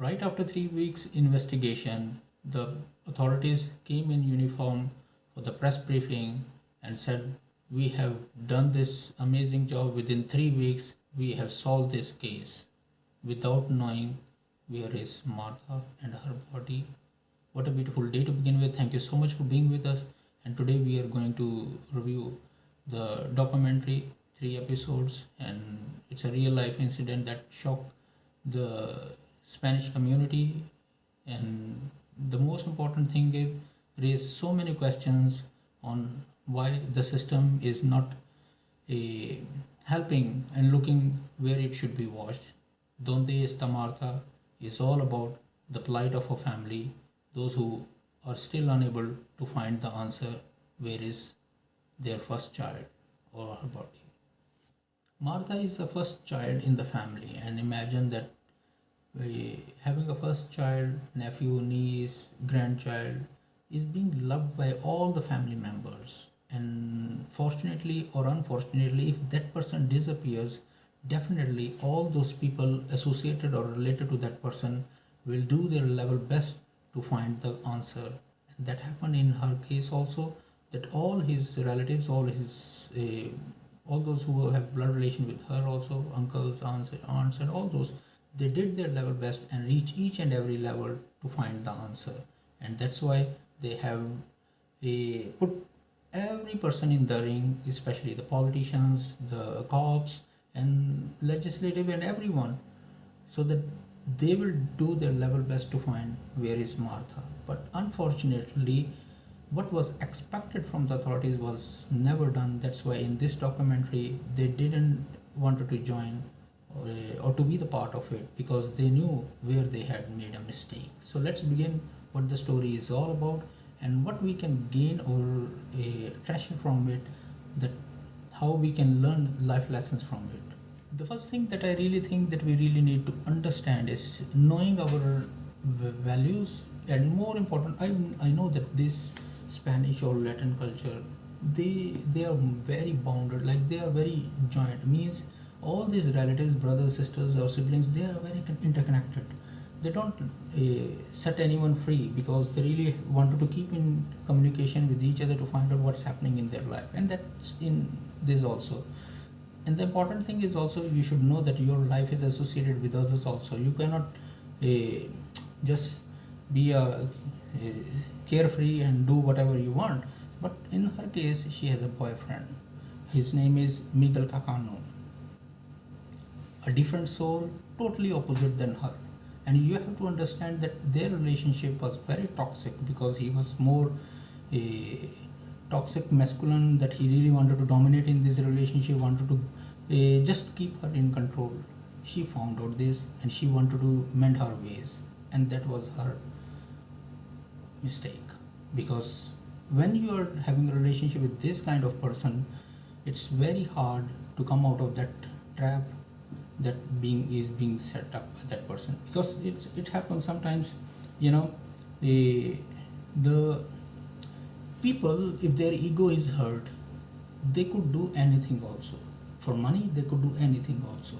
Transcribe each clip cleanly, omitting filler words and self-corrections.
Right after 3 weeks investigation, the authorities came in uniform for the press briefing and said, "We have done this amazing job within 3 weeks. We have solved this case," without knowing where is Martha and her body. What a beautiful day to begin with. Thank you so much for being with us. And today we are going to review the documentary, 3 episodes, and it's a real life incident that shocked the Spanish community. And the most important thing is raised so many questions on why the system is not helping and looking where it should be watched. Donde Esta Marta is all about the plight of a family, those who are still unable to find the answer where is their first child or her body. Martha is the first child in the family, and imagine that having a first child, nephew, niece, grandchild is being loved by all the family members. And fortunately or unfortunately, if that person disappears, definitely all those people associated or related to that person will do their level best to find the answer. And that happened in her case also, that all his relatives, all those who have blood relation with her also, uncles, aunts and all those, they did their level best and reach each and every level to find the answer. And that's why they have put every person in the ring, especially the politicians, the cops and legislative and everyone, so that they will do their level best to find where is Martha. But unfortunately, what was expected from the authorities was never done. That's why in this documentary they didn't wanted to join or to be the part of it, because they knew where they had made a mistake. So let's begin what the story is all about and what we can gain or treasure from it, that how we can learn life lessons from it. The first thing that I really think that we really need to understand is knowing our values, and more important, I know that this Spanish or Latin culture, they are very bounded, like they are very joint, means all these relatives, brothers, sisters or siblings, they are very interconnected. They don't set anyone free, because they really wanted to keep in communication with each other to find out what's happening in their life, and that's in this also. And the important thing is also, you should know that your life is associated with others also. You cannot just be carefree and do whatever you want. But in her case, she has a boyfriend. His name is Miguel Cacano, a different soul, totally opposite than her. And you have to understand that their relationship was very toxic, because he was more toxic masculine, that he really wanted to dominate in this relationship, wanted to just keep her in control. She found out this and she wanted to mend her ways, and that was her mistake. Because when you are having a relationship with this kind of person, it's very hard to come out of that trap that is being set up by that person, because it happens sometimes, the people, if their ego is hurt, they could do anything also. For money, they could do anything also.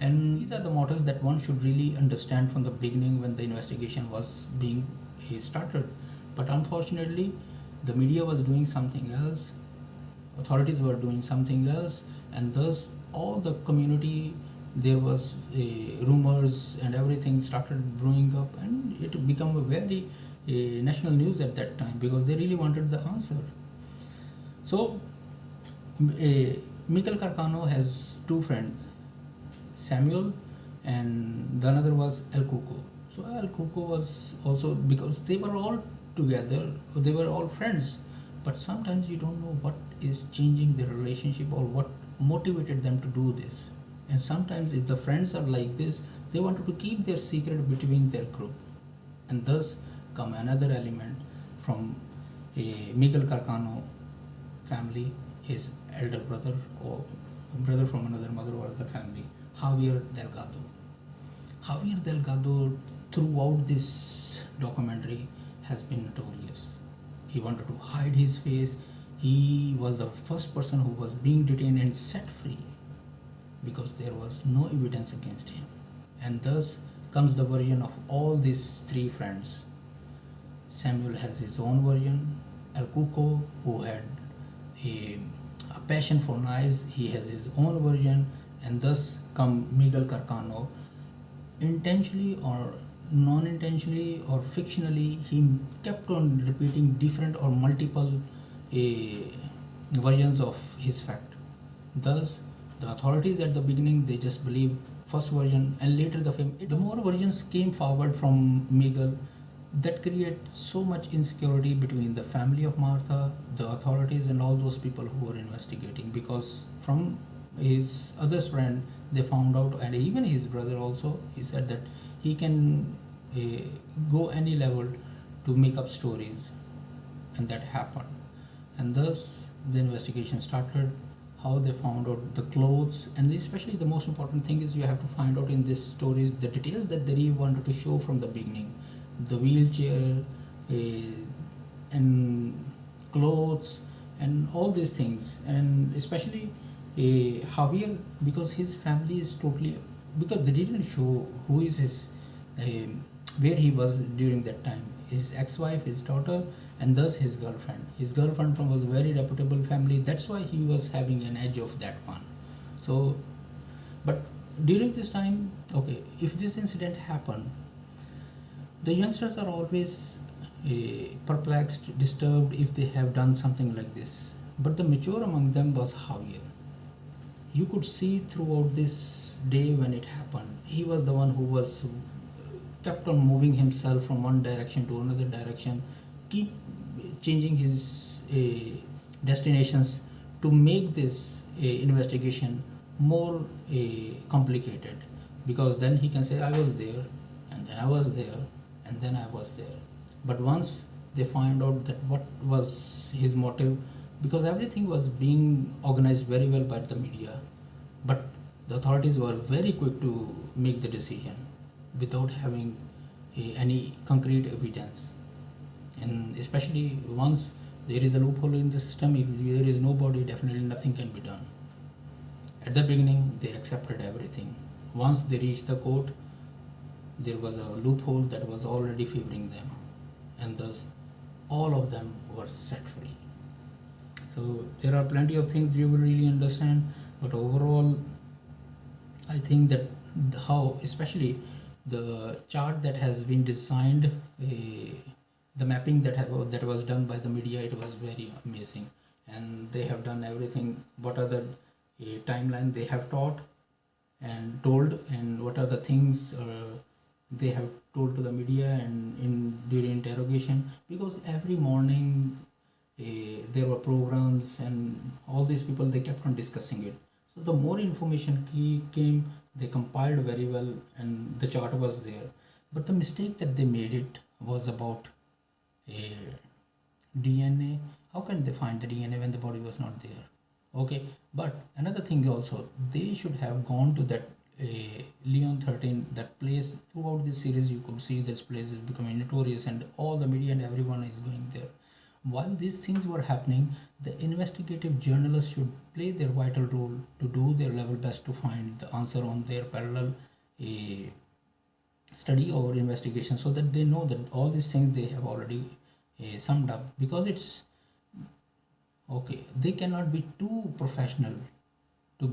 And these are the motives that one should really understand from the beginning when the investigation was being started. But unfortunately, the media was doing something else, authorities were doing something else, and thus all the community, there was rumors and everything started brewing up, and it became a very national news at that time, because they really wanted the answer. So Miguel Carcano has two friends, Samuel, and the another was El Cuco. So El Cuco was also, because they were all together, they were all friends, but sometimes you don't know what is changing their relationship or what motivated them to do this. And sometimes if the friends are like this, they wanted to keep their secret between their group. And thus come another element from Miguel Carcano family, his elder brother or brother from another mother or other family, Javier Delgado. Javier Delgado throughout this documentary has been notorious. He wanted to hide his face. He was the first person who was being detained and set free, because there was no evidence against him. And thus comes the version of all these three friends. Samuel has his own version. El Cuco, who had a, a passion for knives, he has his own version, and thus come Miguel Carcano. Intentionally or non-intentionally or fictionally, he kept on repeating different or multiple versions of his fact. Thus, the authorities at the beginning, they just believe first version, and later the more versions came forward from Miguel, that create so much insecurity between the family of Martha, the authorities, and all those people who were investigating, because from his other friend they found out, and even his brother also, he said that he can go any level to make up stories, and that happened. And thus the investigation started. How they found out the clothes, and especially the most important thing is you have to find out in this stories the details that they really wanted to show from the beginning, the wheelchair and clothes and all these things. And especially Javier, because his family is totally, because they didn't show who is his where he was during that time, his ex-wife, his daughter, and thus his girlfriend. His girlfriend from was a very reputable family, that's why he was having an edge of that one. So but during this time, okay, if this incident happened, the youngsters are always perplexed, disturbed if they have done something like this. But the mature among them was Javier. You could see throughout this day when it happened, he was the one who was kept on moving himself from one direction to another direction, keep changing his destinations to make this investigation more complicated, because then he can say I was there, and then I was there, and then I was there. But once they find out that what was his motive, because everything was being organized very well by the media, but the authorities were very quick to make the decision without having any concrete evidence. And especially once there is a loophole in the system, if there is nobody, definitely nothing can be done. At the beginning they accepted everything. Once they reached the court, there was a loophole that was already favoring them, and thus all of them were set free. So there are plenty of things you will really understand, but overall I think that how, especially the chart that has been designed, the mapping that was done by the media, it was very amazing, and they have done everything. What are the timeline they have taught and told, and what are the things they have told to the media and in during interrogation, because every morning there were programs and all these people, they kept on discussing it. So the more information came, they compiled very well, and the chart was there. But the mistake that they made it was about DNA. How can they find the DNA when the body was not there? Okay, but another thing also, they should have gone to that Leon 13, that place. Throughout this series you could see this place is becoming notorious, and all the media and everyone is going there. While these things were happening, the investigative journalists should play their vital role to do their level best to find the answer on their parallel study or investigation, so that they know that all these things they have already summed up. Because it's okay, they cannot be too professional to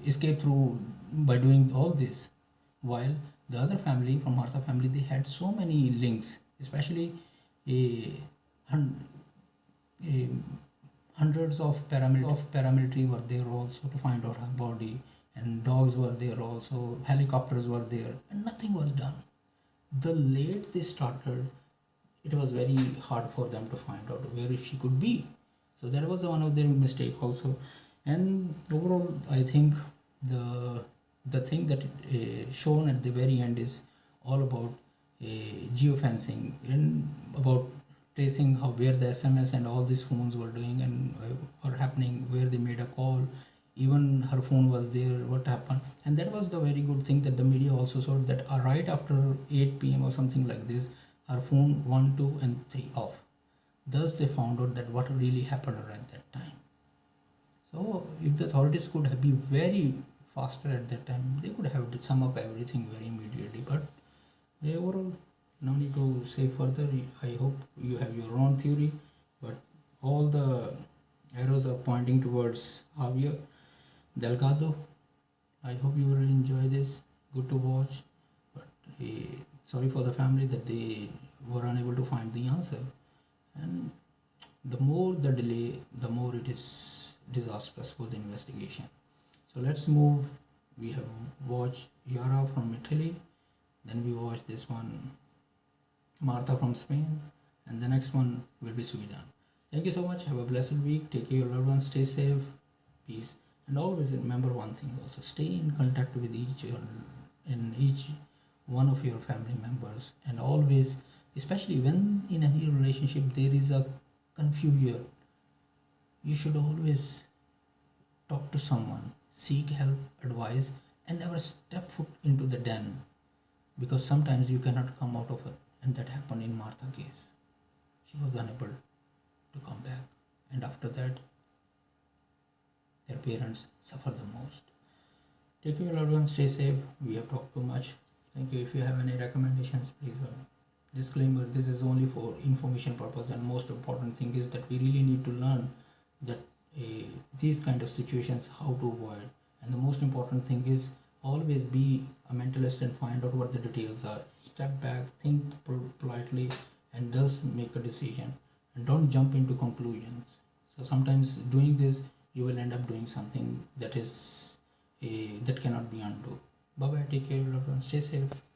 escape through by doing all this, while the other family from Martha family, they had so many links, especially hundreds of paramilitary were there also to find out her body, and dogs were there also, helicopters were there, and nothing was done. The late they started, it was very hard for them to find out where she could be. So that was one of their mistake also. And overall I think the thing that shown at the very end is all about geofencing, and about tracing how, where the SMS and all these phones were doing and were happening, where they made a call, even her phone was there, what happened. And that was the very good thing that the media also saw, that right after 8 p.m. or something like this, her phone 1, 2 and 3 off. Thus they found out that what really happened at that time. So if the authorities could be very faster at that time. They could have sum up everything very immediately, but overall, no need to say further. I hope you have your own theory, but all the arrows are pointing towards Javier Delgado. I hope you will enjoy this. Good to watch, but sorry for the family that they were unable to find the answer. And the more the delay, the more it is disastrous for the investigation. So let's move. We have watched Yara from Italy, then we watched this one, Marta from Spain, and the next one will be Sweden. Thank you so much. Have a blessed week. Take care of your loved ones. Stay safe. Peace. And always remember one thing also. Stay in contact with each one of your family members. And always, especially when in any relationship there is a confusion, you should always talk to someone, seek help, advice, and never step foot into the den, because sometimes you cannot come out of it. And that happened in Martha's case. She was unable to come back, and after that their parents suffer the most. Take care of your loved ones. Stay safe. We have talked too much. Thank you. If you have any recommendations, please. Disclaimer, this is only for information purpose, and most important thing is that we really need to learn that these kind of situations how to avoid. And the most important thing is always be a mentalist and find out what the details are. Step back, think politely, and thus make a decision, and don't jump into conclusions. So sometimes doing this, you will end up doing something that is that cannot be undone. Bye bye. Take care of your loved ones. Stay safe.